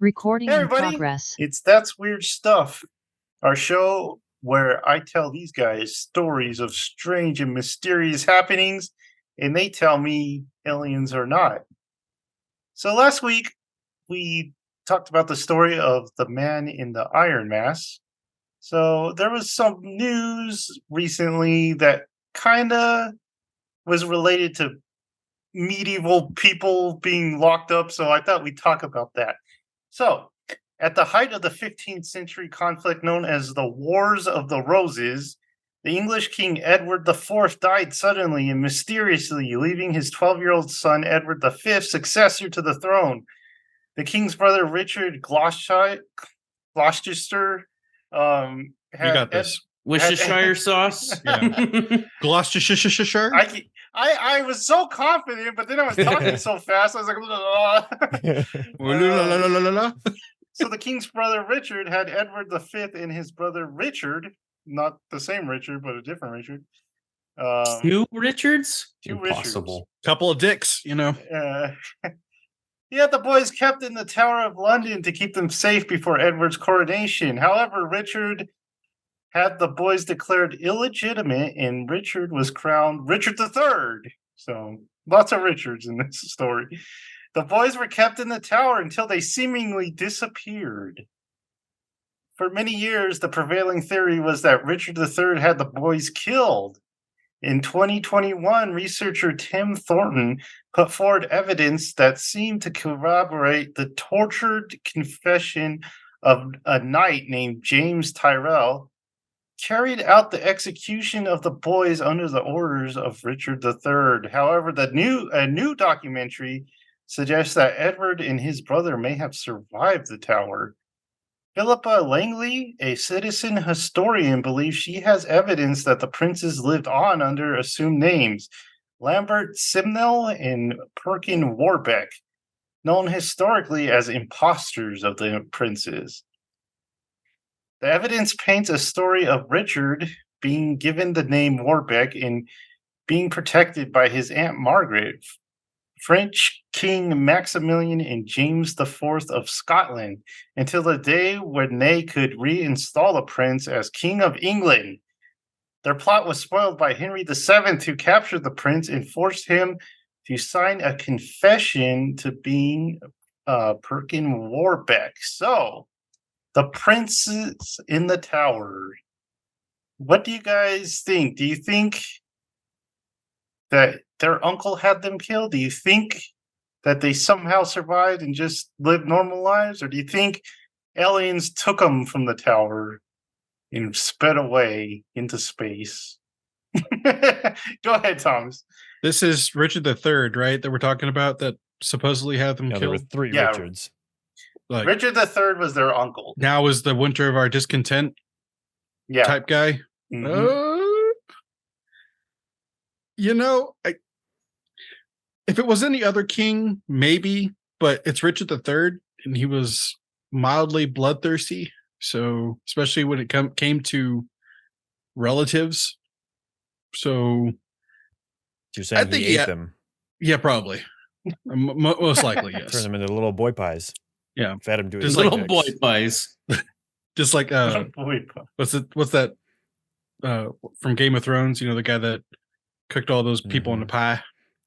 Recording Hey in everybody, progress. it's That's Weird Stuff, our show where I tell these guys stories of strange and mysterious happenings, and they tell me aliens or not. So last week, we talked about the story of the man in the Iron Mask. So there was some news recently that kind of was related to medieval people being locked up, so I thought we'd talk about that. So, at the height of the 15th century conflict known as the Wars of the Roses, the English King Edward IV died suddenly and mysteriously, leaving his 12-year-old son Edward V successor to the throne. The king's brother Richard Gloucester You got this. Worcestershire sauce. Yeah. Gloucestershire. I was so confident, but then I was talking so fast. I was like, So the king's brother Richard had Edward V and his brother Richard, not the same Richard, but a different Richard. Two Richards? Two Impossible. Couple of dicks, you know. He had the boys kept in the Tower of London to keep them safe before Edward's coronation. However, Richard had the boys declared illegitimate, and Richard was crowned Richard III. So lots of Richards in this story. The boys were kept in the tower until they seemingly disappeared. For many years, the prevailing theory was that Richard III had the boys killed. In 2021, researcher Tim Thornton put forward evidence that seemed to corroborate the tortured confession of a knight named James Tyrrell, carried out the execution of the boys under the orders of Richard III. However, a new documentary suggests that Edward and his brother may have survived the tower. Philippa Langley, a citizen historian, believes she has evidence that the princes lived on under assumed names, Lambert Simnel and Perkin Warbeck, known historically as impostors of the princes. The evidence paints a story of Richard being given the name Warbeck and being protected by his Aunt Margaret, French King Maximilian and James IV of Scotland, until the day when they could reinstall the prince as King of England. Their plot was spoiled by Henry VII, who captured the prince and forced him to sign a confession to being Perkin Warbeck. So, the princes in the tower. What do you guys think? Do you think that their uncle had them killed? Do you think that they somehow survived and just lived normal lives? Or do you think aliens took them from the tower and sped away into space? Go ahead, Thomas. This is Richard III, right? That we're talking about that supposedly had them Yeah, there were killed. three Yeah. Richards. Like, Richard III was their uncle. now is the winter of our discontent Yeah. type guy. Mhm. You know, if it was any other king, maybe, but it's Richard III, and he was mildly bloodthirsty. So, especially when it came to relatives. So, You're saying I think he ate yeah. them, yeah, probably. Most likely, yes. turned them into little boy pies. Yeah. Fed him to his Just Little subjects. boy pies. Just like what's that from Game of Thrones, you know, the guy that cooked all those people in the pie.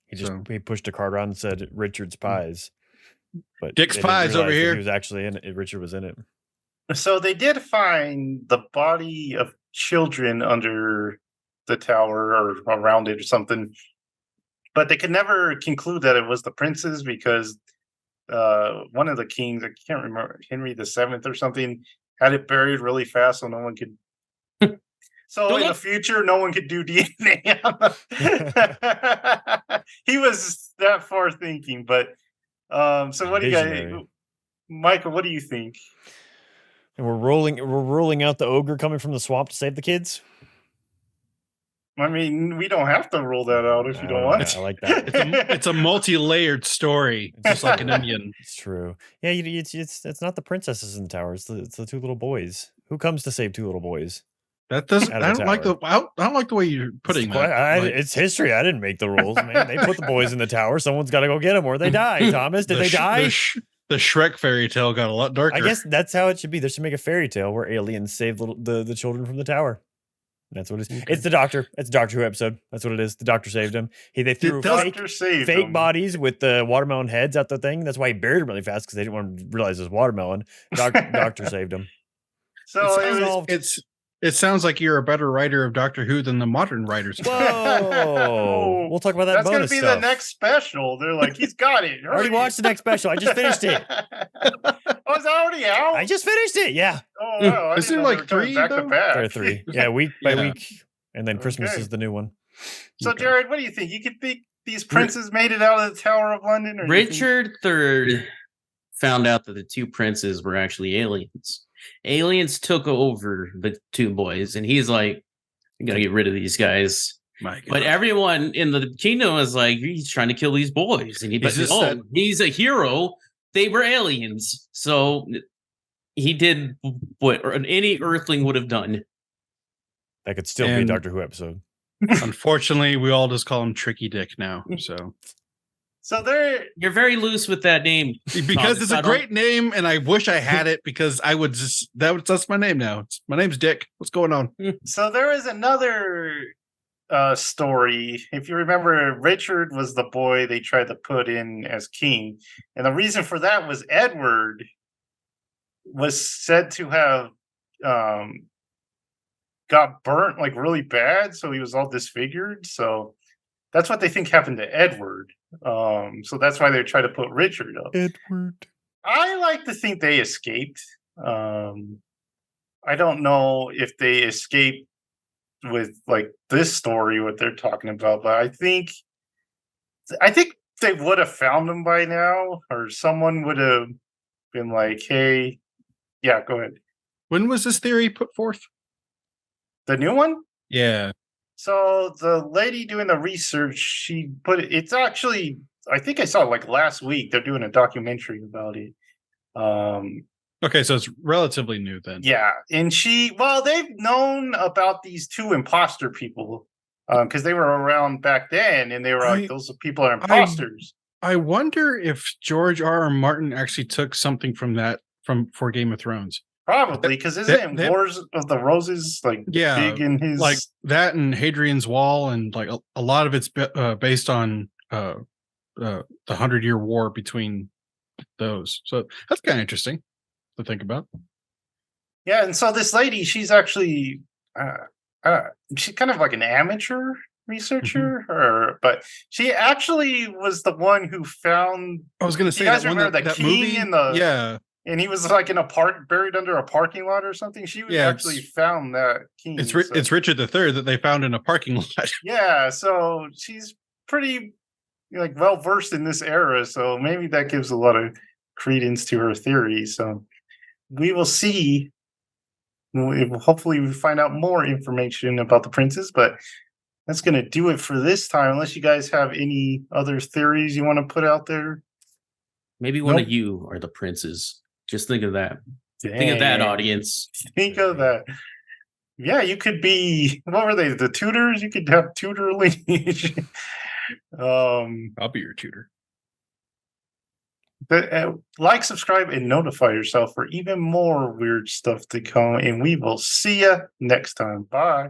He pushed a card around and said Richard's pies. But Dick's they didn't Pies over realize that here. He was actually in it. Richard was in it. So they did find the body of children under the tower or around it or something, but they could never conclude that it was the princes because one of the kings, I can't remember, Henry VII or something, had it buried really fast so no one could. So in the future, no one could do DNA. He was that far thinking, but so what do you guys, Visionary. Michael? What do you think? And we're ruling out the ogre coming from the swamp to save the kids. I mean, we don't have to rule that out if you don't want I to. like that. It's a multi-layered story, just like an onion. It's true. Yeah, it's not the princesses in the tower. It's the two little boys. Who comes to save two little boys? That doesn't. Out I of don't the like I don't like the way you're putting that. It's history. I didn't make the rules, man. They put the boys in the tower. Someone's got to go get them, or they die. Thomas, did they die? the Shrek fairy tale got a lot darker. I guess that's how it should be. They should make a fairy tale where aliens save the children from the tower. That's what it is. Okay. It's the Doctor. It's a Doctor Who episode. That's what it is. The Doctor saved him. They threw Doctor saved fake him. bodies with the watermelon heads out the thing. That's why he buried him really fast because they didn't want to realize it was watermelon. Doctor saved him. So it, it was, sounds, it sounds like you're a better writer of Doctor Who than the modern writers. Whoa! We'll talk about that that's gonna bonus be stuff. the next special. They're like, he's got it. I already watched the next special. I just finished it. Oh, it's already out. I just finished it. Yeah, Oh wow! I Is didn't there know like they were coming three, back to though? back. there are 3. Yeah, week by Yeah. week, and then Christmas Okay. is the new one. So, Okay. Jared, what do you think? You think these princes made it out of the Tower of London? Or you think- Richard III found out that the 2 princes were actually aliens. Aliens took over the 2 boys, and he's like, "I gotta get rid of these guys." My God. But everyone in the kingdom was like, "He's trying to kill these boys," and Is this that- he's a hero. They were aliens, so he did what any Earthling would have done. That could still be a And- Doctor Who episode. Unfortunately, we all just call him Tricky Dick now. So So they're You're very loose with that name. because it's a I don't- great name, and I wish I had it because I would just that's my name now. My name's Dick. What's going on? so there is another story. If you remember, Richard was the boy they tried to put in as king, and the reason for that was Edward was said to have got burnt like really bad, so he was all disfigured. So that's what they think happened to Edward. So that's why they try to put Richard up. Edward. I like to think they escaped. I don't know if they escaped with like this story, what they're talking about, but I think they would have found them by now, or someone would have been like, "Hey, yeah, go ahead." When was this theory put forth? The new one. Yeah. So the lady doing the research, she put it. It's actually, I think I saw it like last week. They're doing a documentary about it. Okay, so it's relatively new then. Yeah, and they've known about these 2 imposter people because they were around back then, and they were like, those people are imposters. I wonder if George R. R. Martin actually took something from that for Game of Thrones. Probably because isn't they- it Wars of the Roses like Yeah, big in his like that and Hadrian's Wall, and like a lot of it's based on the 100-Year War between those. So that's kind of interesting to think about. Yeah, and so this lady, she's actually she's kind of like an amateur researcher, but she actually was the one who found. I was going to say guys that one remember that, the that king movie. and the- yeah, And he was like in a park, buried under a parking lot or something. She was Yeah, actually it's- found that king. it's so- it's Richard III that they found in a parking lot. Yeah, so she's pretty like well versed in this era, so maybe that gives a lot of credence to her theory. So we will see. Hopefully, we find out more information about the princes, but that's going to do it for this time. Unless you guys have any other theories you want to put out there. Maybe one Nope. of you are the princes. Just think of that. Think of that, Dang. audience. Think of that. Yeah, you could be. What were they? The Tudors. You could have Tudor lineage. I'll be your tutor. Like, subscribe, and notify yourself for even more weird stuff to come. And we will see you next time. Bye.